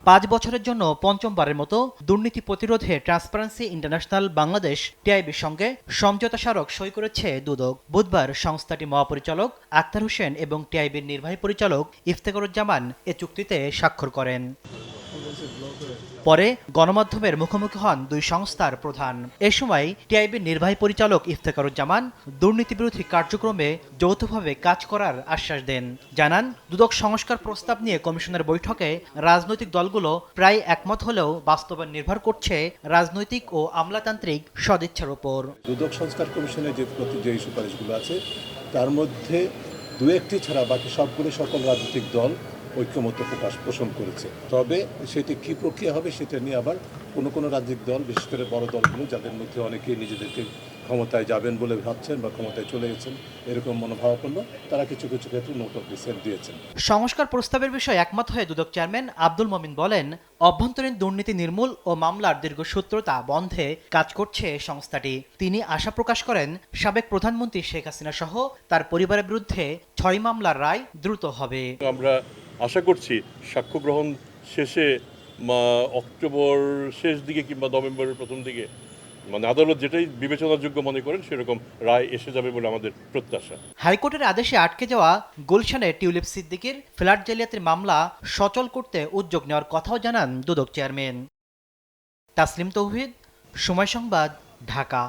5 বছরের জন্য পঞ্চমবারের মতো দুর্নীতি প্রতিরোধে ট্রান্সপারেন্সি ইন্টারন্যাশনাল বাংলাদেশ টিআইবির সঙ্গে সমঝোতা স্মারক সই করেছে দুদক। বুধবার সংস্থাটির মহাপরিচালক আক্তার হোসেন এবং টিআইবির নির্বাহী পরিচালক ইফতেখারুজ্জামান এ চুক্তিতে স্বাক্ষর করেন। পরে গণমাধ্যমের মুখোমুখি হন দুই সংস্থার প্রধান। এ সময় টিআইবির নির্বাহী পরিচালক ইফতেখারুজ্জামান দুর্নীতিবিরোধী কার্যক্রমে যৌথভাবে কাজ করার আশ্বাস দেন। জানান, দুদক সংস্কার প্রস্তাব নিয়ে কমিশনের বৈঠকে রাজনৈতিক দলগুলো প্রায় একমত হলেও বাস্তবায়ন নির্ভর করছে রাজনৈতিক ও আমলাতান্ত্রিক সদিচ্ছার উপর। দুদক সংস্কার কমিশনের যে সুপারিশগুলো আছে তার মধ্যে দু একটি ছাড়া বাকি সবগুলো সকল রাজনৈতিক দল ঐক্যমত্য পোষণ করেছে। তবে সেটি কী প্রক্রিয়া হবে সেটা নিয়ে আবার কোনো রাজনৈতিক দল, বিশেষ করে বড় দলগুলো যাদের মধ্যে অনেকেই নিজেদেরকে ক্ষমতায় যাবেন বলে ভাবছেন বা ক্ষমতায় চলে গেছেন এরকম মনোভাবাপন্ন, তারা কিছু ক্ষেত্রে নোট অফ ডিসেন্ট দিয়েছেন। সংস্কার প্রস্তাবের বিষয়ে একমত হয়ে দুদক চেয়ারম্যান আব্দুল মমিন বলেন, অভ্যন্তরীণ দুর্নীতি নির্মূল ও মামলার দীর্ঘসূত্রতা বন্ধে কাজ করছে সংস্থাটি। তিনি আশা প্রকাশ করেন, সাবেক প্রধানমন্ত্রী শেখ হাসিনা সহ তার পরিবারের বিরুদ্ধে 6 মামলার রায় দ্রুত হবে। আমরা আশা করছি সাক্ষ্য গ্রহণ শেষে অক্টোবর শেষ দিকে কিংবা নভেম্বরের প্রথম দিকে আদালত যেটাই বিবেচনাযোগ্য মনে করেন সেরকম রায় এসে যাবে বলে আমাদের প্রত্যাশা। হাইকোর্টের আদেশে আটকে যাওয়া গুলশানে টিউলিপ সিদ্দিকীর ফ্ল্যাট জালিয়াতির মামলা সচল করতে উদ্যোগ নেওয়ার কথাও জানান দুদক চেয়ারম্যান। তাসলিম তৌহিদ, সময় সংবাদ, ঢাকা।